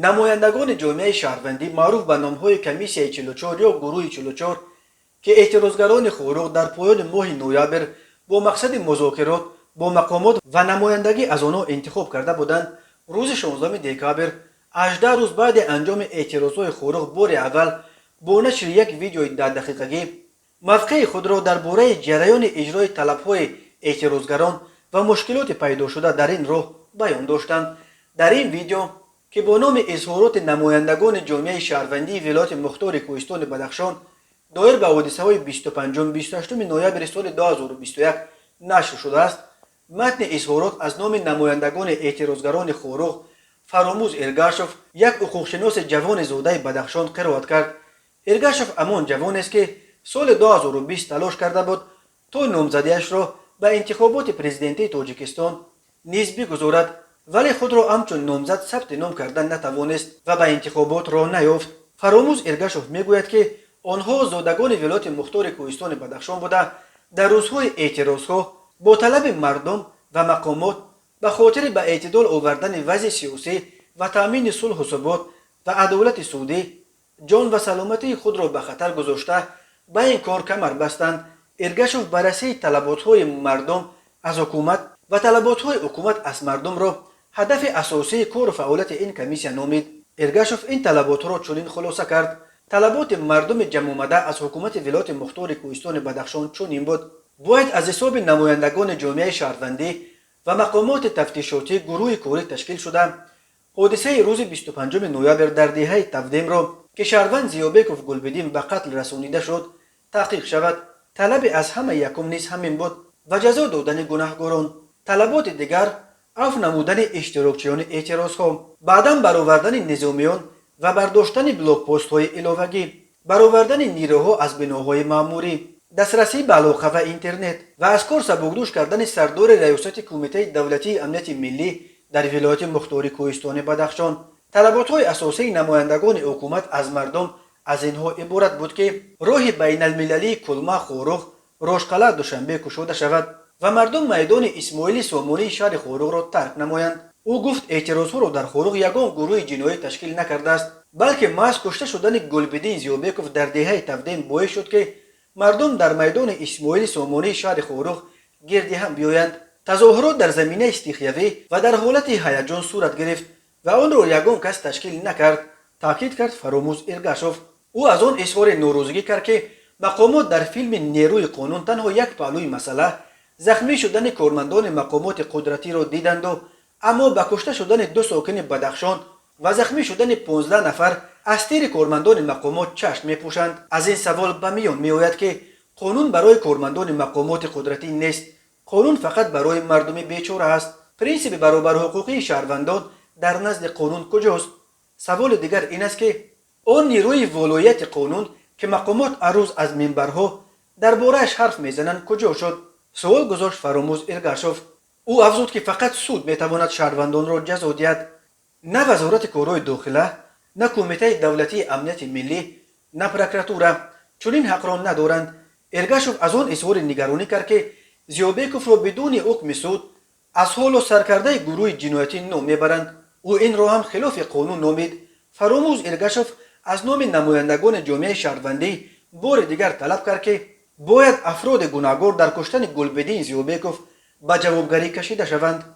نمایندگان جامعه شهروندی معروف به نامهای کمیسیای 44 یا گروه 44 که اعتراضگران خودرو در پایان ماه نوامبر با مقصد مذاکرات با مقامات و نمایندگی از آنها انتخاب کرده بودند، روز 16 دکامبر 18 روز بعد انجام اعتراضهای خودرو بار اول با نشر یک ویدیوی 10 دقیقگی موقع خود را درباره جریان اجرای طلبهای اعتراضگران و مشکلات پیدا شده در این راه بیان داشتند. در این ویدیو که با نام اظهارات نمایندگان جامعه شهروندی ولایت مختار کوهستان بدخشان دایر به حادثه‌های 25 و 28 نوامبر سال 2021 نشر شده است، متن اظهارات از نام نمایندگان اعتراضگران خودرو فراموز ارگاشف، یک حقوقشناس جوان زاده بدخشان قرائت کرد. ارگاشف همان جوان است که سال 2020 تلاش کرده بود تا نامزدیش را به انتخابات پرزیدنتی تاجیکستان نیز بگذارد، ولی خود را همچون نامزد ثبت نام کردن نتوانست و به انتخابات راه نیافت. فراموز ارگاشف میگوید که آنها زادگان ولایت مختار کوهستان بدخشان بوده در روزهای اعتراضها با طلب مردم و مقامات به خاطر به اعتدال آوردن وضع سیاسی و تامین صلح و ثبات و عدالت سودی جان و سلامتی خود را به خطر گذاشته به این کار کمر بستند. ارگاشف بررسی طلبات‌های مردم از حکومت و طلبات‌های حکومت از مردم را هدف اساسی کار و فعالیت این کمیسیون نامید. ارگاشف این طلبات را چنین خلاصه کرد: طلبات مردم جمع آمده از حکومت ولایت مختار کوهستان بدخشان چنین بود: باید از حساب نمایندگان جامعه شهروندی و مقامات تفتیشاتی گروه کاری تشکیل شده حادثه روز 25 نوامبر در دهه تفدیم را که شهروند زیابکوف گلبدین به قتل رسانیده شد تحقیق شود. طلب از همه یکم نیز همین بود و جزا دادن گناهکاران. طلبات دیگر عفو نمودن اشتراکچیان اعتراضها، بعداً برآوردن نظامیان و برداشتن بلاک پست های علاوگی، برآوردن نیروها از بناهای معموری، دسترسی به علاقه و اینترنت و از کار سبکدوش کردن سردار ریاست کمیته دولتی امنیت ملی در ولایت مختار کوهستان بدخشان. طلبات‌های اساسی نمایندگان حکومت از مردم از اینها عبارت بود که راه بین المللی کلمه خورخ روشقلع دوشنبه گشوده شود و مردم میدان اسماعیل سامانی شهر خورخ را ترک نمایند. او گفت اعتراضها را در خورخ یگان گروه جنایی تشکیل نکرده است، بلکه محض کشته شدن گلبدین زیابکوف در دهه تفدیم باعث شد که مردم در میدان اسماعیل سامانی شهر خورخ گرد هم بیایند. تظاهرات در زمینه استخیاوی و در حالت هیجان صورت گرفت و آن را یگان کس تشکیل نکرد، تاکید کرد فراموز ارگاشف. او از آن اظهار ناراضگی کرد که مقامات در فیلم نیروی قانون تنها یک پهلوی مسئله زخمی شدن کارمندان مقامات قدرتی را دیدند و اما به کشته شدن 2 ساکن بدخشان و زخمی شدن 15 نفر از تیر کارمندان مقامات چشم میپوشند. از این سوال به میان میآید که قانون برای کارمندان مقامات قدرتی نیست، قانون فقط برای مردم بیچاره است. پرینسیپ برابر حقوقی شهروندان در نزد قانون کجاست؟ سوال دیگر این است که آن نیروی ولایت قانون که مقامات هر روز از منبرها درباره‌اش حرف میزنند کجا شد؟ سوال گذاشت فراموز ارگاشف. او افزود که فقط سود میتواند شهروندان را جزا دهد، نه وزارت کارهای داخله، نه کمیته دولتی امنیت ملی، نه پروکراتوره چنین حق را ندارند. ارگاشف از آن اظهار نگرانی کرد که زیابکوف را بدون حکم سود از حال و سرکرده گروه جنایتی نام میبرند. او این را هم خلاف قانون نامید. فراموز ارگاشف از نام نمایندگان جامعه شهروندی بار دیگر طلب کرد که باید افراد گناهکار در کشتن گلبدین زیابکوف به جوابگری کشیده شوند.